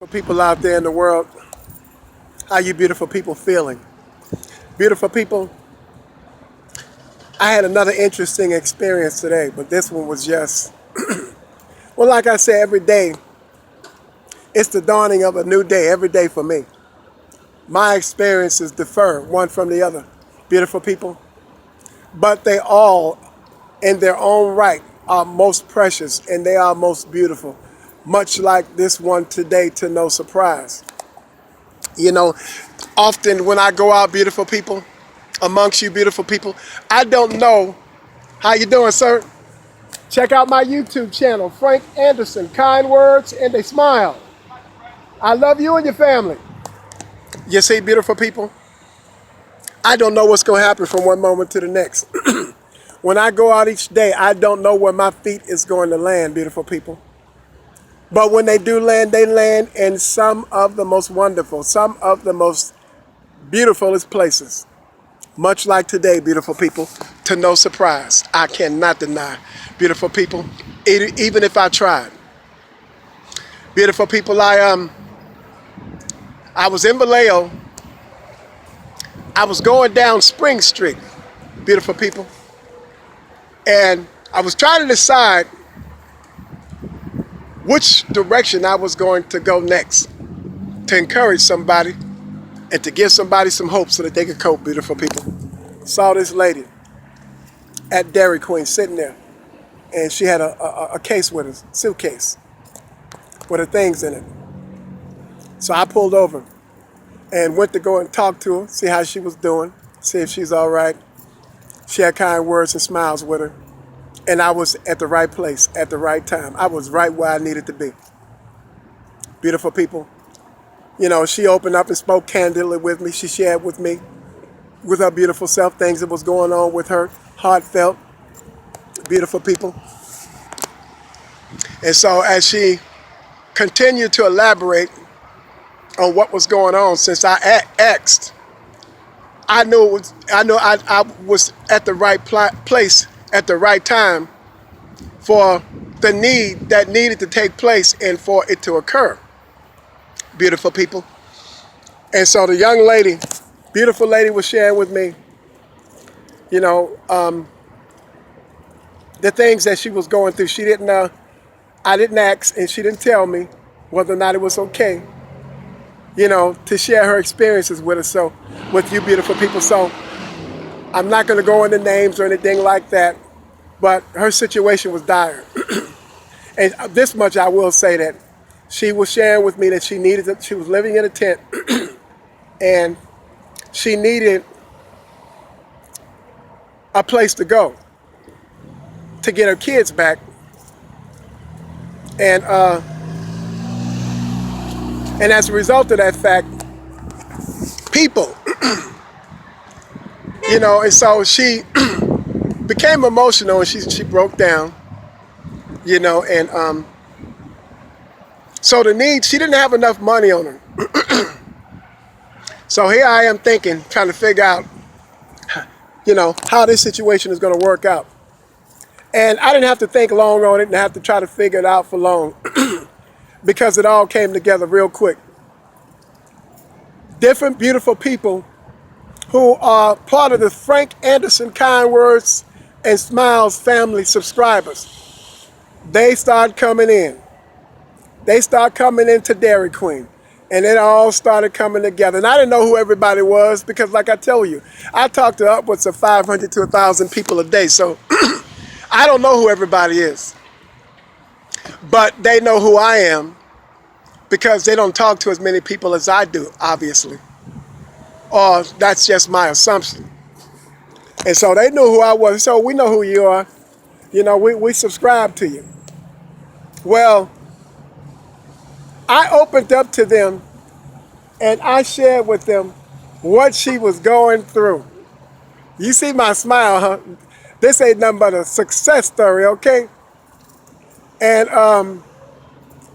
For people out there in the world, how you beautiful people feeling? Beautiful people, I had another interesting experience today, but this one was just, well, like I say, every day, it's the dawning of a new day, every day for me. My experiences differ one from the other, beautiful people, but they all, in their own right, are most precious and they are most beautiful, much like this one today, to no surprise. You know, often when I go out, beautiful people, amongst you beautiful people, I don't know how you doing, sir. Check out my YouTube channel, Frank Anderson, kind words and a smile. I love you and your family. You see, beautiful people, I don't know what's going to happen from one moment to the next. When I go out each day, I don't know where my feet is going to land, beautiful people. But when they do land, they land in some of the most wonderful, some of the most beautifulest places. Much like today, beautiful people, to no surprise, I cannot deny, beautiful people, even if I tried. Beautiful people, I was in Vallejo. I was going down Spring Street, beautiful people, and I was trying to decide which direction I was going to go next to encourage somebody and to give somebody some hope so that they could cope, beautiful people. Saw this lady at Dairy Queen sitting there, and she had a case with her, suitcase with her things in it. So I pulled over and went to go and talk to her, see how she was doing, see if she's all right. She had kind words and smiles with her. And I was at the right place at the right time. I was right where I needed to be. Beautiful people. You know, she opened up and spoke candidly with me. She shared with me, with her beautiful self, things that was going on with her, heartfelt, beautiful people. And so as she continued to elaborate on what was going on, since I asked, I knew I was at the right place at the right time for the need that needed to take place and for it to occur, beautiful people. And so the young lady, beautiful lady, was sharing with me, you know, the things that she was going through. She didn't, I didn't ask, and she didn't tell me whether or not it was okay, you know, to share her experiences with us. So, with you beautiful people. So, I'm not going to go into names or anything like that, but her situation was dire. And this much I will say, that she was sharing with me that she was living in a tent and she needed a place to go to get her kids back. And as a result of that fact, people, you know, and so she became emotional and she broke down, you know, and so the need, she didn't have enough money on her. So here I am thinking, trying to figure out, you know, how this situation is going to work out. And I didn't have to think long on it and have to try to figure it out for long because it all came together real quick. Different beautiful people who are part of the Frank Anderson Kind Words and Smiles family subscribers. They start coming in. They start coming into Dairy Queen. And it all started coming together. And I didn't know who everybody was because, like I tell you, I talk to upwards of 500 to 1,000 people a day. So I don't know who everybody is. But they know who I am because they don't talk to as many people as I do, obviously. Or that's just my assumption. And so they knew who I was. So we know who you are. You know, we subscribe to you. Well, I opened up to them and I shared with them what she was going through. You see my smile, huh? This ain't nothing but a success story, okay? And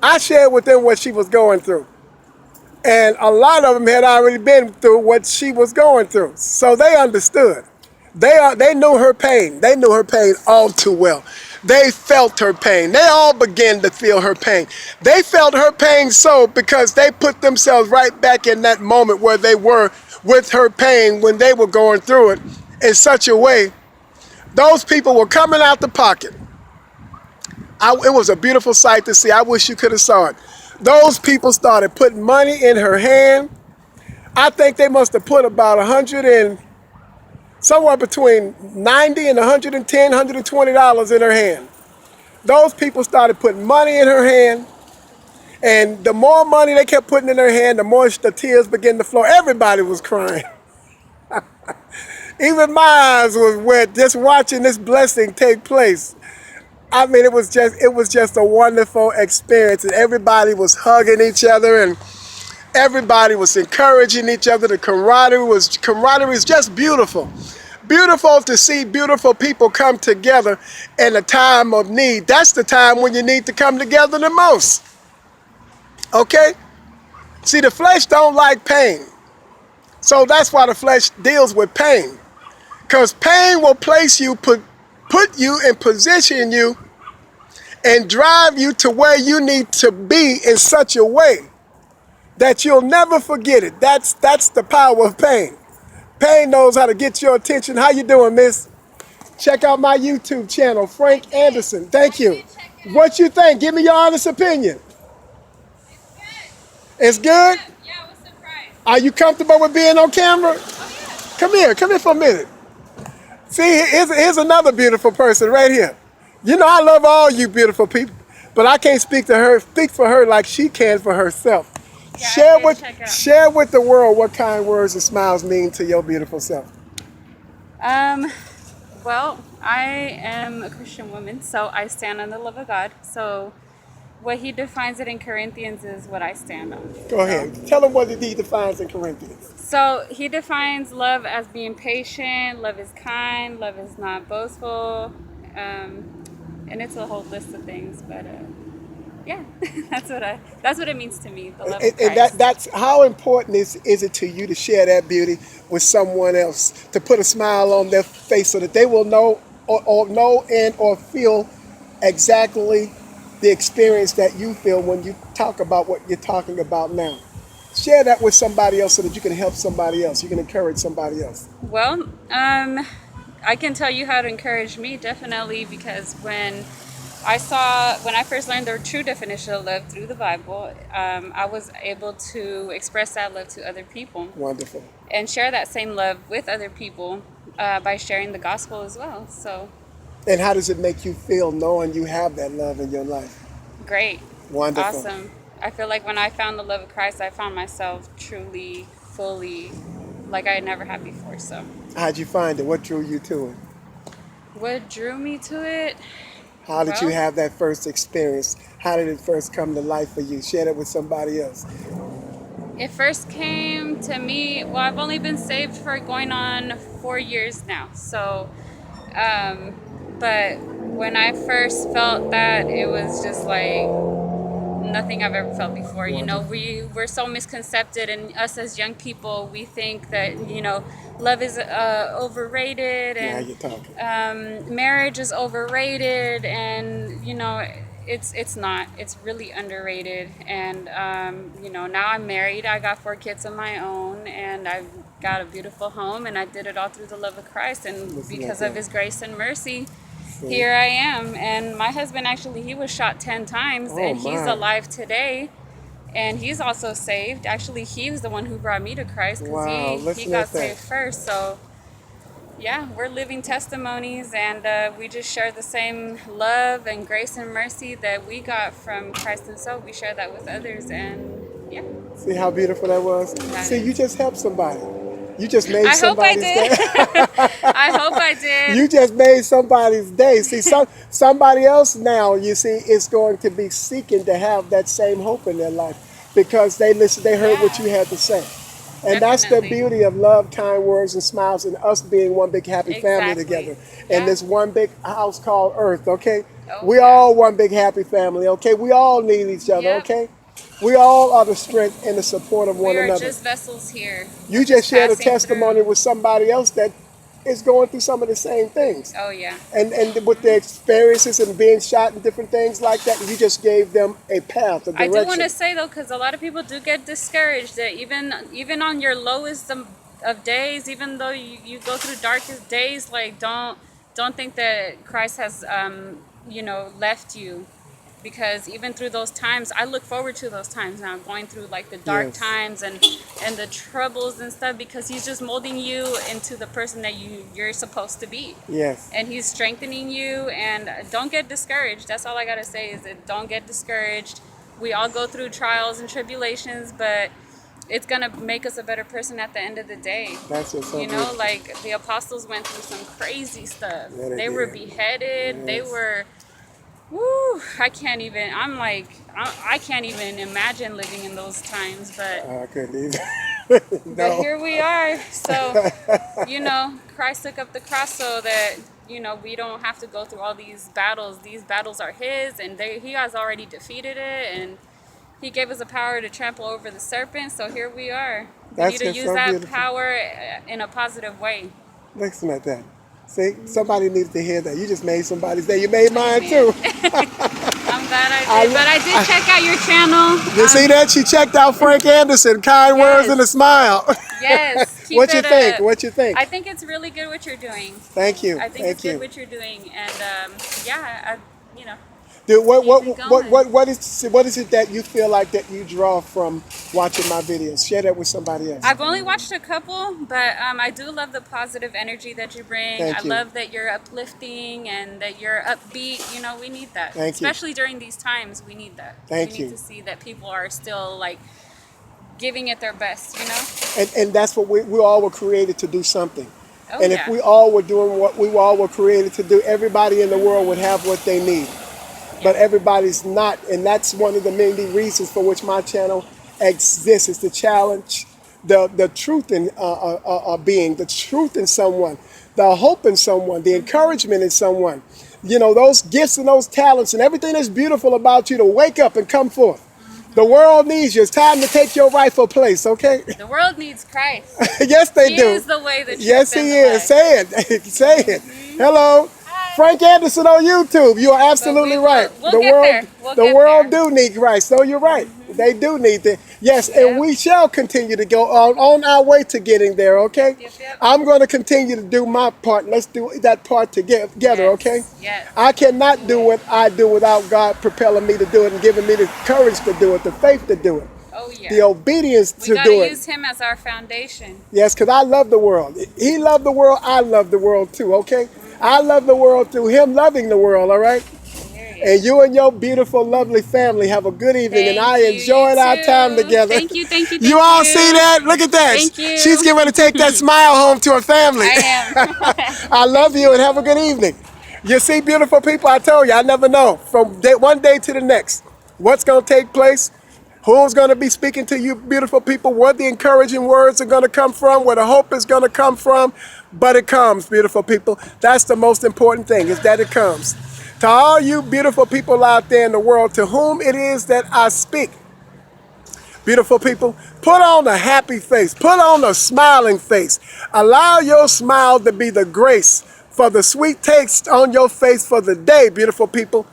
I shared with them what she was going through. And a lot of them had already been through what she was going through. So they understood. They knew her pain. They knew her pain all too well. They felt her pain. They all began to feel her pain. They felt her pain so because they put themselves right back in that moment where they were with her pain when they were going through it in such a way. Those people were coming out the pocket. It was a beautiful sight to see. I wish you could have saw it. Those people started putting money in her hand. I think they must have put about 100 and somewhere between 90 and 110, $120 in her hand. Those people started putting money in her hand, and the more money they kept putting in her hand, the more the tears began to flow. Everybody was crying. Even my eyes was wet just watching this blessing take place. I mean, it was just a wonderful experience, and everybody was hugging each other, and everybody was encouraging each other. The camaraderie was just beautiful. Beautiful to see beautiful people come together in a time of need. That's the time when you need to come together the most. Okay? See, the flesh don't like pain. So that's why the flesh deals with pain. Because pain will place you, put you and position you and drive you to where you need to be in such a way that you'll never forget it. That's the power of pain. Pain knows how to get your attention. How you doing, miss? Check out my YouTube channel, Frank Anderson. Thank you. What you think? Give me your honest opinion. It's good? Yeah, I was surprised. Are you comfortable with being on camera? Oh, Come here for a minute. See, here's another beautiful person right here. You know I love all you beautiful people, but I can't speak for her like she can for herself. yeah. Share with the world what kind words and smiles mean to your beautiful self. Well, I am a Christian woman, so I stand on the love of God. So what he defines it in Corinthians is what I stand on. Go ahead. Tell them what he defines in Corinthians. So he defines love as being patient, love is kind, love is not boastful, and it's a whole list of things. But yeah, that's what it means to me. The love of Christ. And that's how important is it to you to share that beauty with someone else, to put a smile on their face so that they will know or feel exactly the experience that you feel when you talk about what you're talking about now. Share that with somebody else so that you can help somebody else. You can encourage somebody else. Well, I can tell you how to encourage me, definitely, because when I first learned the true definition of love through the Bible, I was able to express that love to other people. Wonderful. And share that same love with other people by sharing the gospel as well. So. And how does it make you feel knowing you have that love in your life? Great. Wonderful. Awesome. I feel like when I found the love of Christ, I found myself truly, fully, like I had never had before. So. How'd you find it? What drew you to it? What drew me to it? How did you have that first experience? How did it first come to life for you? Share it with somebody else. It first came to me, well, I've only been saved for going on 4 years now. So, but when I first felt that, it was just like nothing I've ever felt before. You know, we're so misconcepted, and us as young people, we think that, you know, love is overrated, and now you're talking. Marriage is overrated, and you know, it's not. It's really underrated. And you know, now I'm married. I got 4 kids of my own, and I've got a beautiful home, and I did it all through the love of Christ, and because of His grace and mercy. Here I am. And my husband, actually, he was shot 10 times, and he's alive today, and he's also saved. Actually, he was the one who brought me to Christ, because he got saved first. So yeah, we're living testimonies, and we just share the same love and grace and mercy that we got from Christ himself. We share that with others, and yeah. See how beautiful that was? See, you just helped somebody. You just made somebody's day. I hope I did. You just made somebody's day. See, somebody else now, you see, is going to be seeking to have that same hope in their life because they heard what you had to say. And that's the beauty of love, kind words, and smiles, and us being one big happy family together. In this one big house called Earth, okay? We all one big happy family, okay? We all need each other, okay? We all are the strength and the support of one another. We are just vessels here. You just shared a testimony with somebody else that is going through some of the same things. Oh yeah. And with their experiences and being shot and different things like that, you just gave them a path, a I do want direction. to say though, because a lot of people do get discouraged that even on your lowest of days, even though you go through darkest days, like don't think that Christ has left you, because even through those times, I look forward to those times now, going through like the dark Yes. times and the troubles and stuff, because He's just molding you into the person that you're supposed to be. Yes. And He's strengthening you, and don't get discouraged. That's all I gotta say, is that don't get discouraged. We all go through trials and tribulations, but it's gonna make us a better person at the end of the day. That's what's up. You know, like the apostles went through some crazy stuff. Yeah, they were did. beheaded. They Yes. were, woo, I can't even, I'm like, I can't even imagine living in those times, but I couldn't either. but No. here we are. So, Christ took up the cross so that, we don't have to go through all these battles. These battles are His, and He has already defeated it, and He gave us the power to trample over the serpent. So here we are. We That's need to just use so that beautiful. power in a positive way. Listen at that. See, somebody needed to hear that. You just made somebody's day. You made mine Amen. too. I'm glad I did, but I did check out your channel. You see that? She checked out Frank Anderson. Kind words and a smile. Yes. Keep What you it think? up. What you think? I think it's really good what you're doing. Thank you. I think Thank it's good you. what you're doing, and yeah, Dude, keep it going. what is it that you feel like that you draw from watching my videos? Share that with somebody else. I've only watched a couple, but I do love the positive energy that you bring. Thank I you. love that you're uplifting and that you're upbeat. We need that. Thank you. Especially during these times, we need that. Thank we you. need to see that people are still like giving it their best, And that's what we all were created to do something. Oh, And yeah. if we all were doing what we all were created to do, everybody in the world would have what they need. But everybody's not, and that's one of the many reasons for which my channel exists, is to challenge the truth in being, the truth in someone, the hope in someone, the encouragement in someone. Those gifts and those talents and everything that's beautiful about you, to wake up and come forth. The world needs you. It's time to take your rightful place, okay? The world needs Christ. Yes, they He do. is the way, the truth, Yes, and he the is. life. Say it. Say it. Hello. Frank Anderson on YouTube. You are absolutely we will- right. we'll the get world, there. We'll the get world there. do need Christ. No, you're right. They do need that. Yes, Yep. and we shall continue to go on our way to getting there. Okay. Yep. I'm going to continue to do my part. Let's do that part together. Yes, Okay. yes. I cannot do what I do without God propelling me to do it and giving me the courage to do it, the faith to do it, Oh yeah. the obedience We to gotta do it. use Him as our foundation. Yes, because I love the world. He loved the world. I love the world too, okay? I love the world through him loving the world, all right? And you and your beautiful, lovely family have a good evening, and I enjoyed our time together. Thank you. You all see that? Look at that. Thank you. She's getting ready to take that smile home to her family. I am. I love you, and have a good evening. You see, beautiful people, I told you, I never know from one day to the next what's going to take place. Who's going to be speaking to you, beautiful people? Where the encouraging words are going to come from, where the hope is going to come from. But it comes, beautiful people. That's the most important thing, is that it comes. To all you beautiful people out there in the world, to whom it is that I speak, beautiful people, put on a happy face. Put on a smiling face. Allow your smile to be the grace for the sweet taste on your face for the day, beautiful people.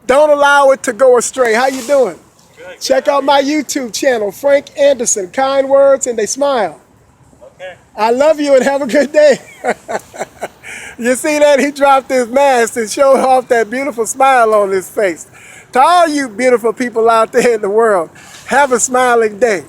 Don't allow it to go astray. How you doing? Good. Check out my YouTube channel, Frank Anderson. Kind words and they smile. Okay. I love you and have a good day. You see that? He dropped his mask and showed off that beautiful smile on his face. To all you beautiful people out there in the world, have a smiling day.